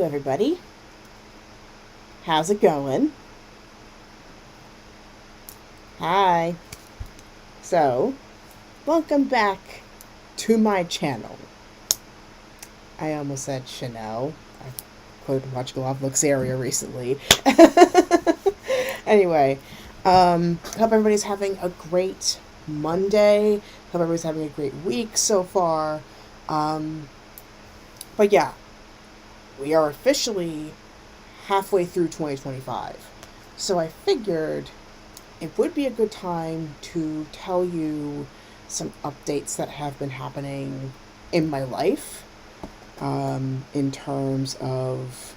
everybody. How's it going? Hi. So, welcome back to my channel. I almost said Chanel. I quoted watching a lot of Luxaria recently. Anyway, hope everybody's having a great Monday. Hope everybody's having a great week so far. But yeah, we are officially halfway through 2025. So I figured it would be a good time to tell you some updates that have been happening in my life, in terms of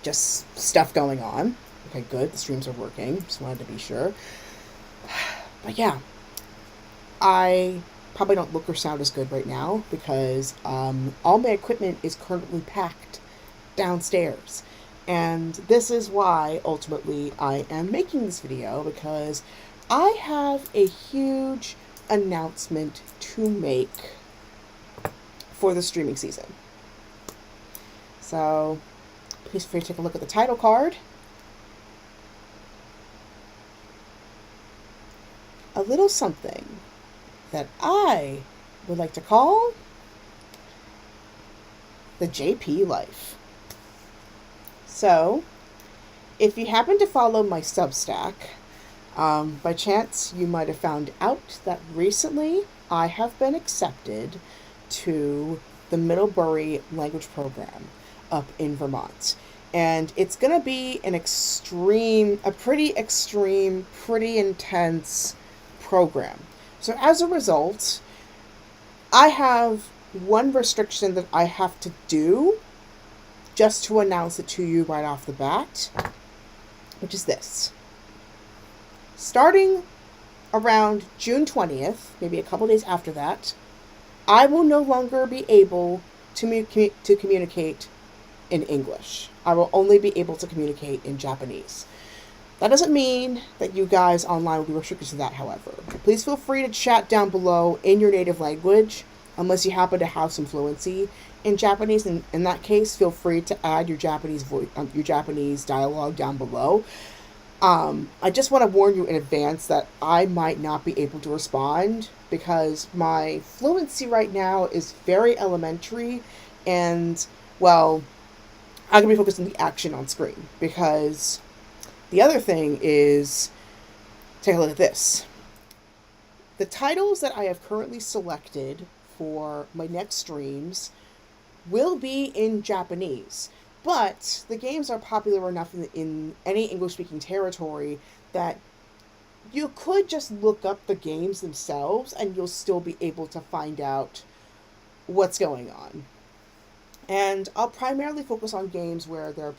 just stuff going on. Okay, good. The streams are working. Just wanted to be sure. But yeah, I probably don't look or sound as good right now because all my equipment is currently packed downstairs. And this is why, ultimately, I am making this video, because I have a huge announcement to make for the streaming season. So, please feel free to take a look at the title card. A little something that I would like to call the JP life. So, if you happen to follow my Substack, by chance you might have found out that recently I have been accepted to the Middlebury language program up in Vermont. And it's going to be a pretty extreme, pretty intense program. So as a result, I have one restriction that I have to do just to announce it to you right off the bat, which is this. Starting around June 20th, maybe a couple days after that, I will no longer be able to communicate in English. I will only be able to communicate in Japanese. That doesn't mean that you guys online will be restricted to that, however. Please feel free to chat down below in your native language, unless you happen to have some fluency in Japanese. In that case, feel free to add your Japanese your Japanese dialogue down below. I just want to warn you in advance that I might not be able to respond because my fluency right now is very elementary, and, well, I'm going to be focused on the action on screen, because the other thing is, take a look at this. The titles that I have currently selected for my next streams will be in Japanese, but the games are popular enough in any English-speaking territory that you could just look up the games themselves and you'll still be able to find out what's going on. And I'll primarily focus on games where I don't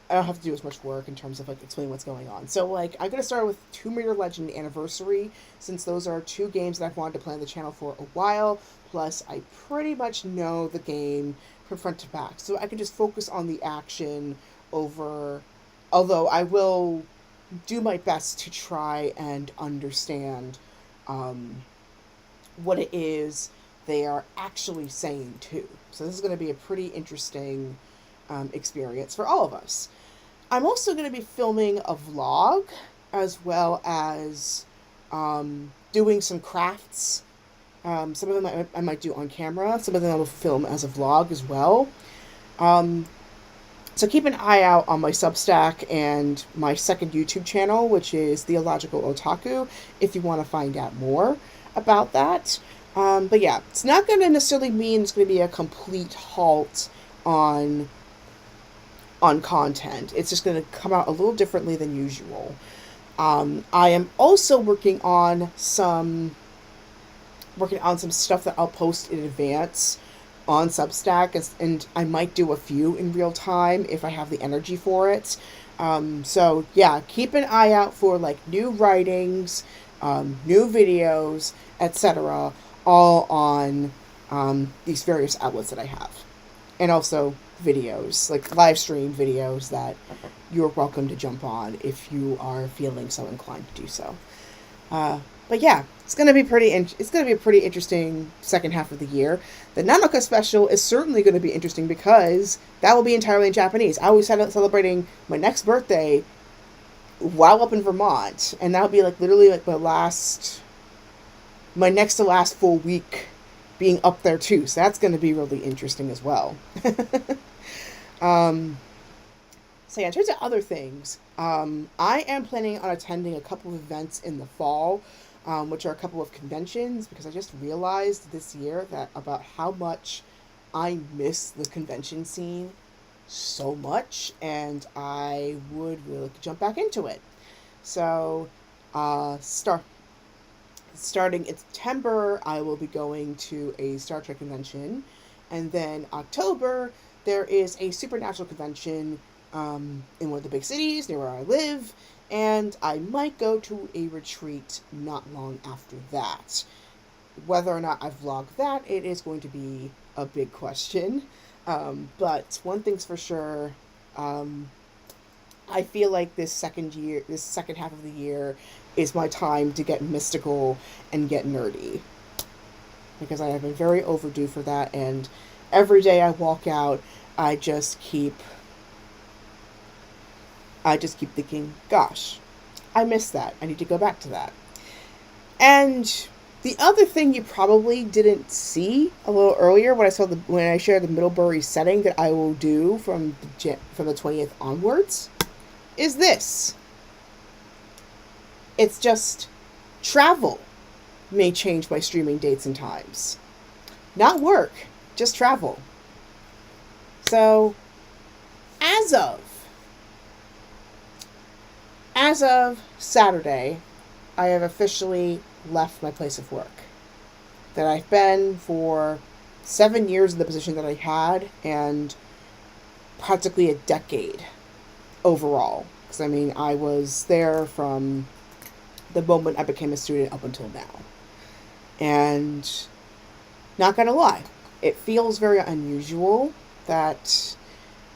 have to do as much work in terms of explaining what's going on. So I'm going to start with Tomb Raider Legend Anniversary, since those are two games that I've wanted to play on the channel for a while. Plus, I pretty much know the game from front to back, so I can just focus on the action over. Although I will do my best to try and understand what it is they are actually saying too. So this is going to be a pretty interesting experience for all of us. I'm also going to be filming a vlog, as well as doing some crafts. Some of them I might do on camera. Some of them I will film as a vlog as well. So keep an eye out on my Substack and my second YouTube channel, which is Theological Otaku, if you want to find out more about that. But yeah, it's not going to necessarily mean it's going to be a complete halt on content. It's just going to come out a little differently than usual. I am also working on some stuff that I'll post in advance on Substack, and I might do a few in real time if I have the energy for it. So yeah, keep an eye out for new writings, new videos, etc., all on these various outlets that I have. And also videos, live stream videos that you're welcome to jump on if you are feeling so inclined to do so. But yeah, it's gonna be it's gonna be a pretty interesting second half of the year. The Nanoka special is certainly going to be interesting because that will be entirely in Japanese. I was celebrating my next birthday while up in Vermont, and that'll be like literally like my next to last full week being up there too. So that's going to be really interesting as well. um, so yeah, in terms of other things, I am planning on attending a couple of events in the fall, which are a couple of conventions, because I just realized this year that about how much I miss the convention scene so much, and I would really like to jump back into it. So, starting in September, I will be going to a Star Trek convention, and then October there is a supernatural convention in one of the big cities near where I live, and I might go to a retreat not long after that. Whether or not I vlog that, it is going to be a big question. But one thing's for sure, I feel like this second half of the year, is my time to get mystical and get nerdy, because I have been very overdue for that. And every day I walk out, I just keep thinking, gosh, I miss that. I need to go back to that. And the other thing you probably didn't see a little earlier when I shared the Middlebury setting that I will do from the 20th onwards is this. It's just travel may change my streaming dates and times. Not work, just travel. So, as of Saturday, I have officially left my place of work that I've been for 7 years in the position that I had, and practically a decade overall. Because I was there from the moment I became a student up until now. And not gonna lie, it feels very unusual that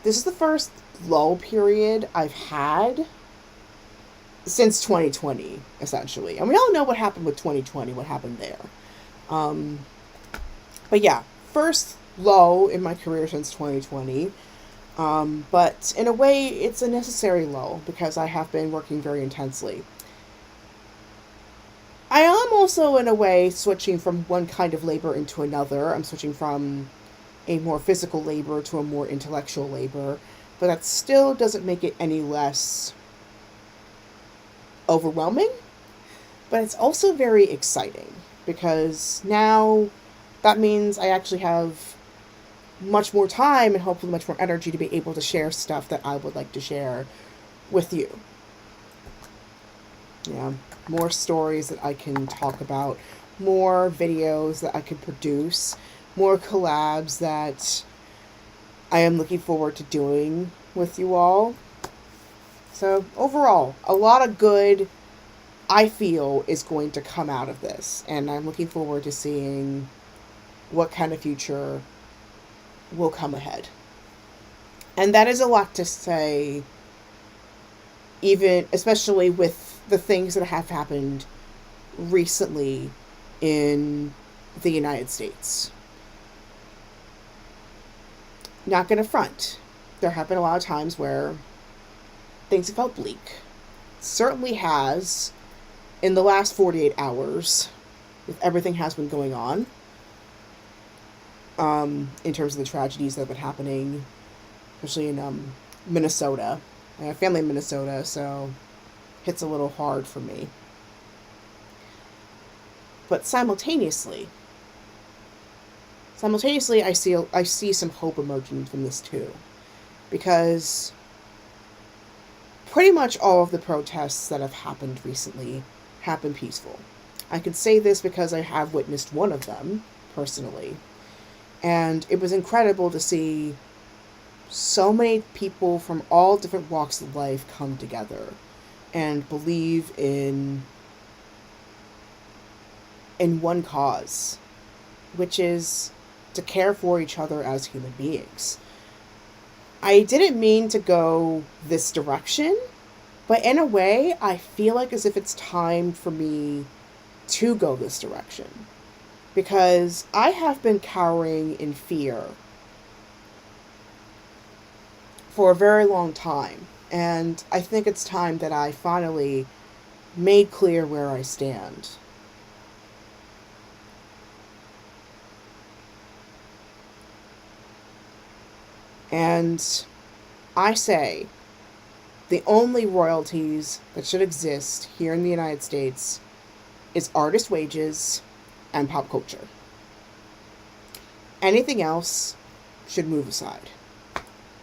this is the first lull period I've had since 2020, essentially. And we all know what happened with 2020, what happened there. But yeah, first lull in my career since 2020. But in a way, it's a necessary lull because I have been working very intensely. I am also, in a way, switching from one kind of labor into another. I'm switching from a more physical labor to a more intellectual labor, but that still doesn't make it any less overwhelming. But it's also very exciting because now that means I actually have much more time and hopefully much more energy to be able to share stuff that I would like to share with you. Yeah, more stories that I can talk about, more videos that I can produce, more collabs that I am looking forward to doing with you all. So overall, a lot of good, I feel, is going to come out of this, and I'm looking forward to seeing what kind of future will come ahead. And that is a lot to say, even especially with the things that have happened recently in the United States. Not gonna front. There have been a lot of times where things have felt bleak. Certainly has in the last 48 hours with everything has been going on. In terms of the tragedies that have been happening, especially in Minnesota. I have family in Minnesota, so hits a little hard for me. But simultaneously, I see some hope emerging from this too, because pretty much all of the protests that have happened recently have been peaceful. I can say this because I have witnessed one of them personally. And it was incredible to see so many people from all different walks of life come together and believe in one cause, which is to care for each other as human beings. I didn't mean to go this direction, but in a way, I feel like as if it's time for me to go this direction. Because I have been cowering in fear for a very long time. And I think it's time that I finally made clear where I stand. And I say the only royalties that should exist here in the United States is artist wages and pop culture. Anything else should move aside.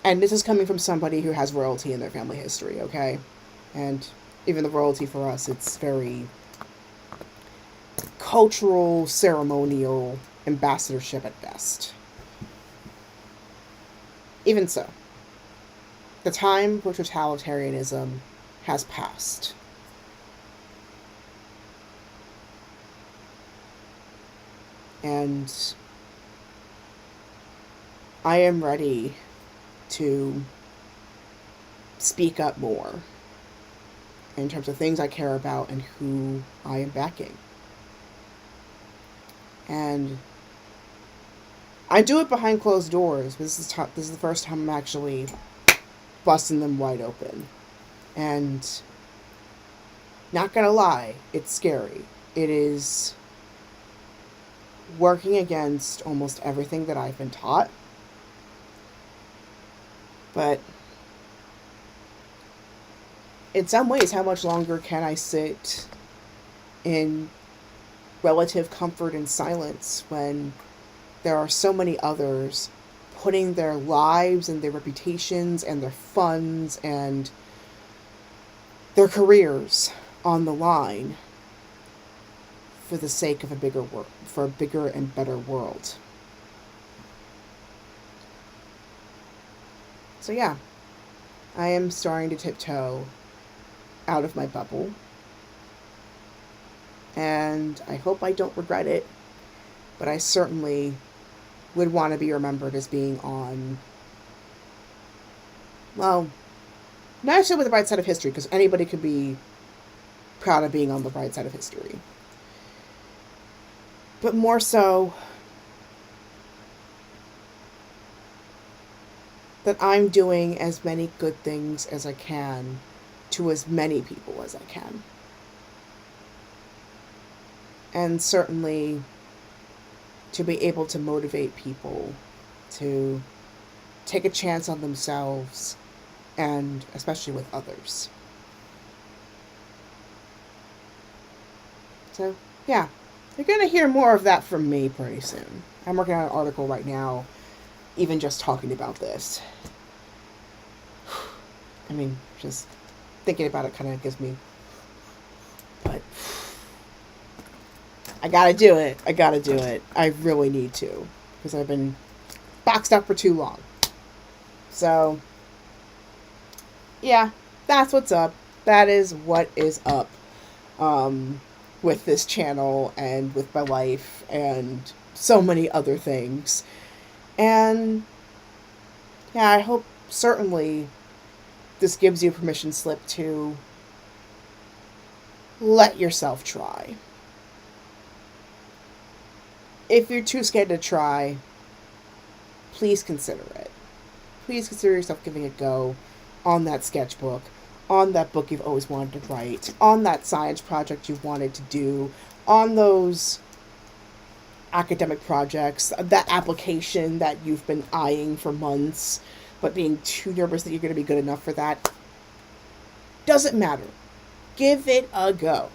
And this is coming from somebody who has royalty in their family history, okay? And even the royalty for us, it's very cultural, ceremonial ambassadorship at best. Even so, the time for totalitarianism has passed. And I am ready to speak up more in terms of things I care about and who I am backing. And I do it behind closed doors. This is the first time I'm actually busting them wide open. And not gonna lie, it's scary. It is working against almost everything that I've been taught. But in some ways, how much longer can I sit in relative comfort and silence when there are so many others putting their lives and their reputations and their funds and their careers on the line for the sake of for a bigger and better world? So yeah, I am starting to tiptoe out of my bubble. And I hope I don't regret it, but I certainly would want to be remembered as being on, well, not actually with the right side of history, because anybody could be proud of being on the right side of history. But more so that I'm doing as many good things as I can to as many people as I can. And certainly to be able to motivate people to take a chance on themselves and especially with others. So, yeah, you're going to hear more of that from me pretty soon. I'm working on an article right now, even just talking about this. I mean, just thinking about it kind of gives me, but I gotta do it. I really need to, because I've been boxed up for too long. So, yeah, that's what's up. That is what is up with this channel and with my life and so many other things. And yeah, I hope certainly this gives you permission slip to let yourself try. If you're too scared to try, please consider it. Please consider yourself giving it a go on that sketchbook, on that book you've always wanted to write, on that science project you've wanted to do, on those academic projects, that application that you've been eyeing for months, but being too nervous that you're going to be good enough for that. Doesn't matter. Give it a go.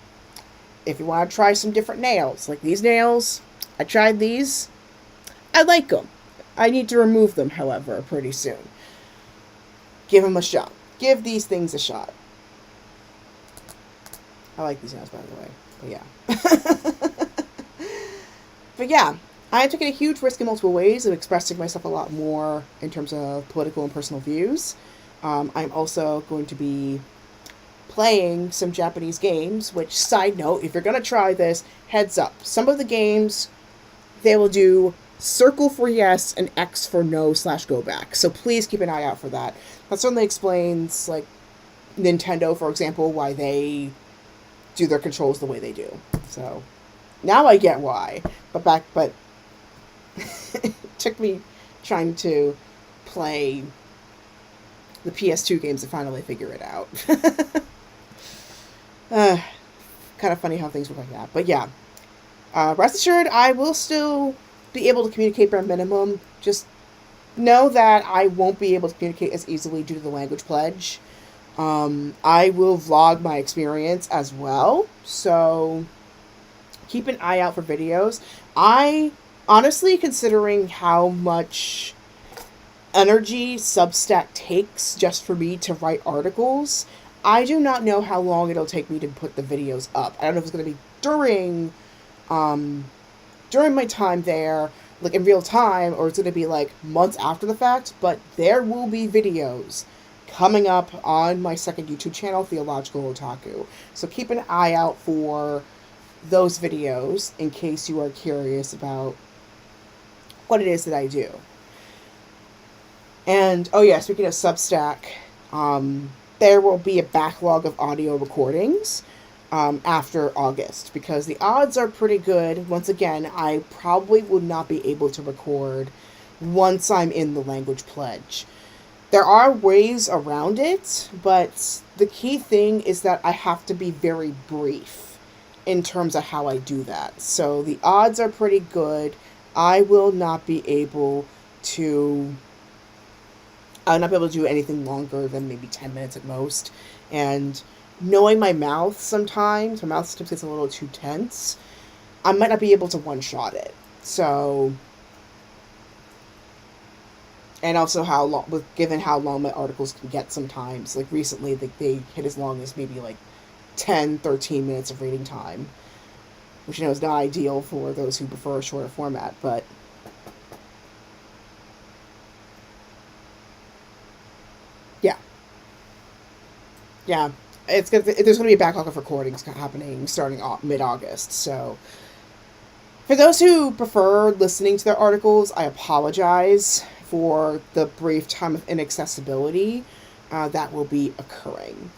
If you want to try some different nails, like these nails, I tried these. I like them. I need to remove them, however, pretty soon. Give them a shot. Give these things a shot. I like these nails, by the way. But yeah. But yeah, I am taking a huge risk in multiple ways of expressing myself a lot more in terms of political and personal views. I'm also going to be playing some Japanese games, which, side note, if you're going to try this, heads up. Some of the games, they will do circle for yes and X for no / go back. So please keep an eye out for that. That certainly explains, like, Nintendo, for example, why they do their controls the way they do. So, Now I get why. But it took me trying to play the PS2 games to finally figure it out. Kind of funny how things work like that. But yeah, rest assured, I will still be able to communicate bare minimum. Just know that I won't be able to communicate as easily due to the language pledge. I will vlog my experience as well, so keep an eye out for videos. I honestly, considering how much energy Substack takes just for me to write articles, I do not know how long it'll take me to put the videos up. I don't know if it's going to be during my time there, like in real time, or it's going to be like months after the fact, but there will be videos coming up on my second YouTube channel, Theological Otaku. So keep an eye out for those videos in case you are curious about what it is that I do. And, oh yeah, speaking of Substack, there will be a backlog of audio recordings after August, because the odds are pretty good. Once again, I probably will not be able to record once I'm in the language pledge. There are ways around it, but the key thing is that I have to be very brief in terms of how I do that. So the odds are pretty good. I will not be able to do anything longer than maybe 10 minutes at most. And knowing my mouth sometimes gets a little too tense, I might not be able to one-shot it. So, and also given how long my articles can get sometimes, like recently they hit as long as maybe like 10, 13 minutes of reading time, which is not ideal for those who prefer a shorter format, but yeah, there's gonna be a backlog of recordings happening starting mid-August. So for those who prefer listening to their articles, I apologize for the brief time of inaccessibility that will be occurring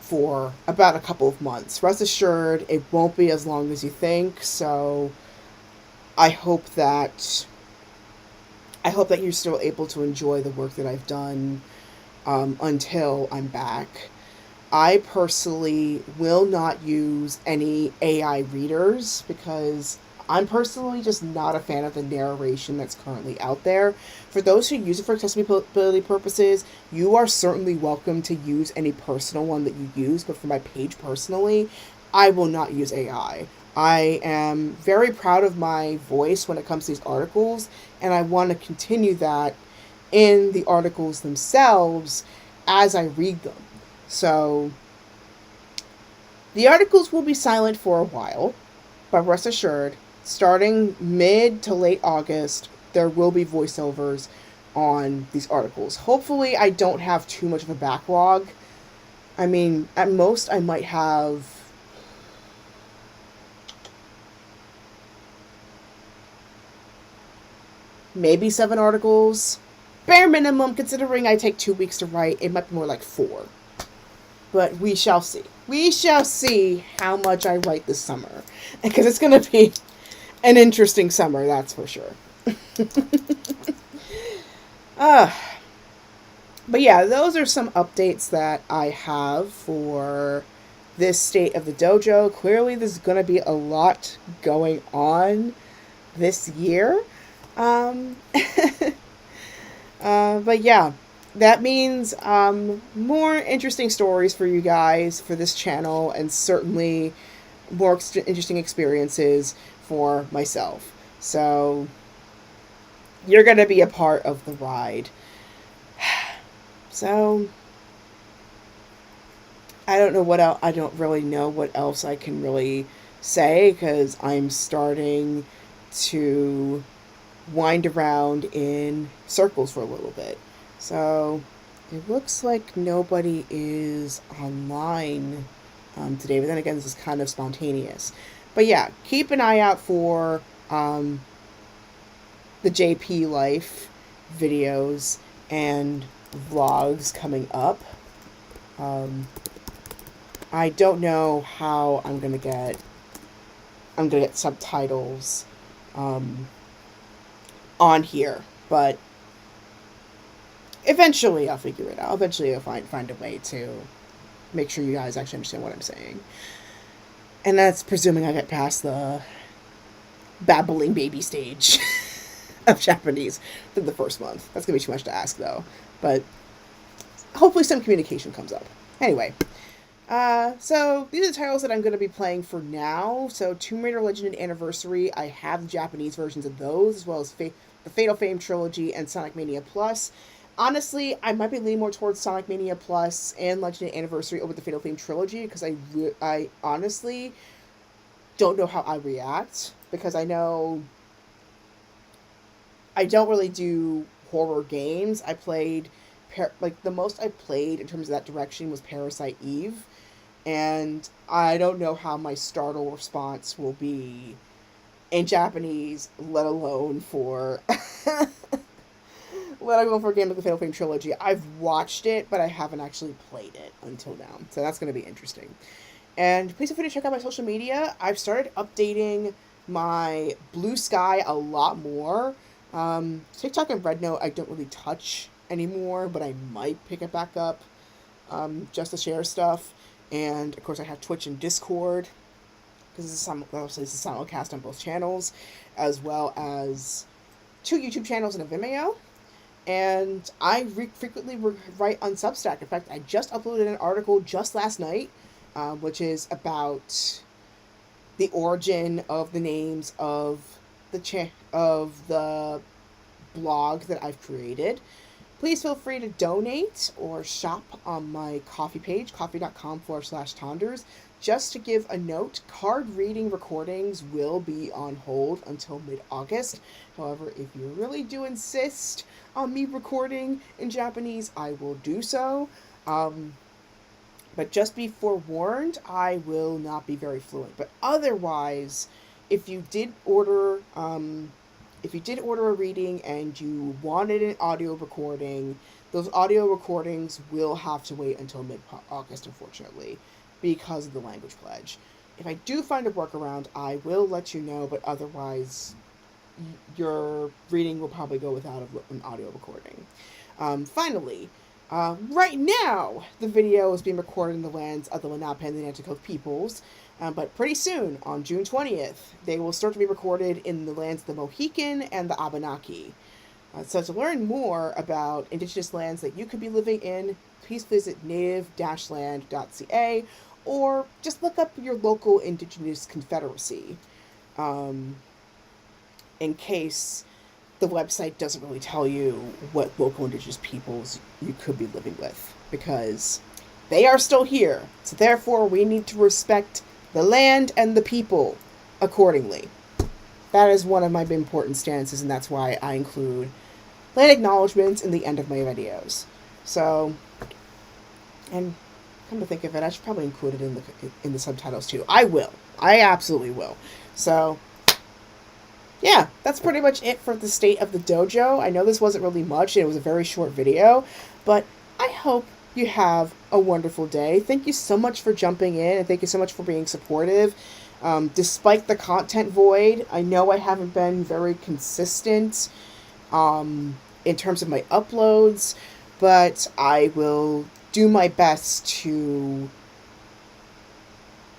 for about a couple of months. Rest assured, it won't be as long as you think. So I hope that you're still able to enjoy the work that I've done until I'm back. I personally will not use any AI readers because I'm personally just not a fan of the narration that's currently out there. For those who use it for accessibility purposes, you are certainly welcome to use any personal one that you use, but for my page personally, I will not use AI. I am very proud of my voice when it comes to these articles, and I want to continue that in the articles themselves as I read them. So the articles will be silent for a while, but rest assured, starting mid to late August, there will be voiceovers on these articles. Hopefully I don't have too much of a backlog. I mean, at most I might have maybe 7 articles. Bare minimum, considering I take 2 weeks to write, it might be more like 4. But we shall see. We shall see how much I write this summer. Because it's going to be an interesting summer, that's for sure. But yeah, those are some updates that I have for this state of the dojo. Clearly, there's going to be a lot going on this year. But yeah, that means more interesting stories for you guys for this channel, and certainly more interesting experiences for myself. So you're going to be a part of the ride. So I don't know what else. I don't really know what else I can really say, because I'm starting to wind around in circles for a little bit. So it looks like nobody is online today, but then again, this is kind of spontaneous. But yeah, keep an eye out for the JP Life videos and vlogs coming up. I don't know how I'm going to get I'm going to get subtitles on here. But eventually I'll figure it out. Eventually I'll find a way to make sure you guys actually understand what I'm saying. And that's presuming I get past the babbling baby stage of Japanese through the first month. That's going to be too much to ask, though. But hopefully some communication comes up. Anyway, so these are the titles that I'm going to be playing for now. So Tomb Raider Legend and Anniversary, I have the Japanese versions of those, as well as the Fatal Frame Trilogy and Sonic Mania Plus. Honestly, I might be leaning more towards Sonic Mania Plus and Legend and Anniversary over the Fatal Frame Trilogy, because I honestly don't know how I react, because I know I don't really do horror games. I played, the most I played in terms of that direction was Parasite Eve, and I don't know how my startle response will be in Japanese, let alone for a game like the Fatal Frame Trilogy. I've watched it, but I haven't actually played it until now, so that's going to be interesting. And please feel free to check out my social media. I've started updating my Blue Sky a lot more. TikTok and Red Note I don't really touch anymore, but I might pick it back up just to share stuff. And of course I have Twitch and Discord, because this is a simulcast on both channels, as well as 2 YouTube channels and a Vimeo. And I frequently write on Substack. In fact, I just uploaded an article just last night, which is about the origin of the names of the blog that I've created. Please feel free to donate or shop on my Ko-fi page, ko-fi.com/Tonders. Just to give a note, card reading recordings will be on hold until mid-August. However, if you really do insist on me recording in Japanese, I will do so. But just be forewarned, I will not be very fluent. But otherwise, if you did order a reading and you wanted an audio recording, those audio recordings will have to wait until mid-August, unfortunately, because of the language pledge. If I do find a workaround, I will let you know, but otherwise, your reading will probably go without an audio recording. Finally, right now, the video is being recorded in the lands of the Lenape and the Nanticoke peoples, but pretty soon, on June 20th, they will start to be recorded in the lands of the Mohican and the Abenaki. So to learn more about indigenous lands that you could be living in, please visit native-land.ca, or just look up your local indigenous confederacy, in case the website doesn't really tell you what local indigenous peoples you could be living with, because they are still here. So therefore, we need to respect the land and the people accordingly. That is one of my important stances, and that's why I include land acknowledgements in the end of my videos. So, and come to think of it, I should probably include it in the subtitles too. I will. I absolutely will. So, yeah, that's pretty much it for the state of the dojo. I know this wasn't really much, and it was a very short video, but I hope you have a wonderful day. Thank you so much for jumping in, and thank you so much for being supportive. Despite the content void, I know I haven't been very consistent in terms of my uploads, but I will do my best to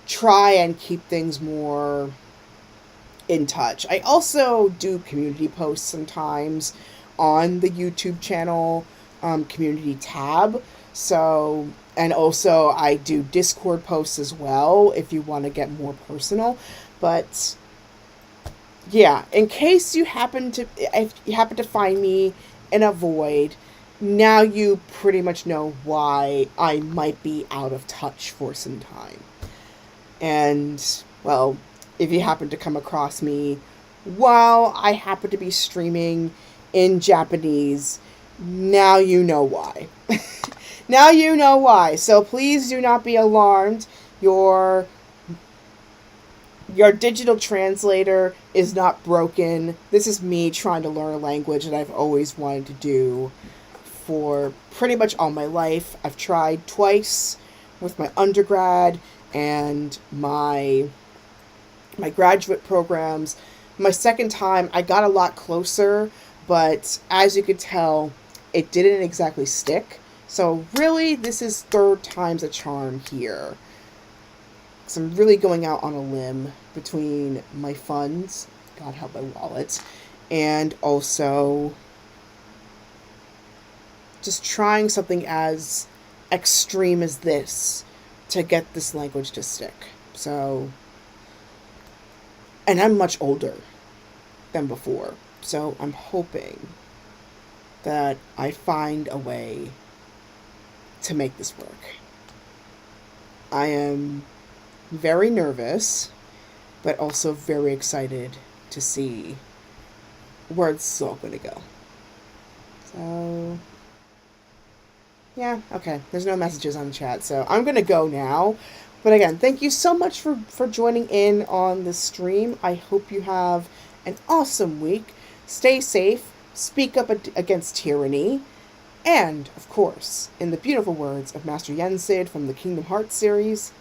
try and keep things more in touch. I also do community posts sometimes on the YouTube channel community tab. So, and also I do Discord posts as well if you want to get more personal. But yeah, if you happen to find me in a void, now you pretty much know why I might be out of touch for some time. And, well, if you happen to come across me while I happen to be streaming in Japanese, now you know why. Now you know why. So please do not be alarmed. Your digital translator is not broken. This is me trying to learn a language that I've always wanted to do for pretty much all my life. I've tried twice with my undergrad and my my graduate programs. My second time, I got a lot closer, but as you could tell, it didn't exactly stick. So really, this is third time's a charm here. So I'm really going out on a limb between my funds, God help my wallet, and also just trying something as extreme as this to get this language to stick. So, and I'm much older than before. So I'm hoping that I find a way to make this work. I am very nervous, but also very excited to see where it's all going to go. So, yeah, okay. There's no messages on the chat, so I'm going to go now. But again, thank you so much for joining in on the stream. I hope you have an awesome week. Stay safe, speak up against tyranny, and, of course, in the beautiful words of Master Yensid from the Kingdom Hearts series,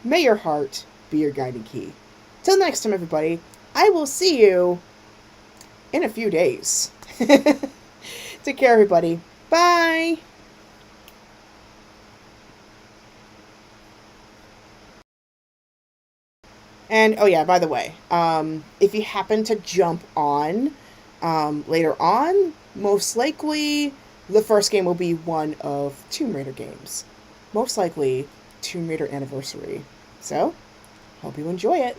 may your heart be your guiding key. Till next time, everybody, I will see you in a few days. Take care, everybody. Bye! And, oh yeah, by the way, if you happen to jump on later on, most likely the first game will be one of Tomb Raider games. Most likely Tomb Raider Anniversary. So, hope you enjoy it.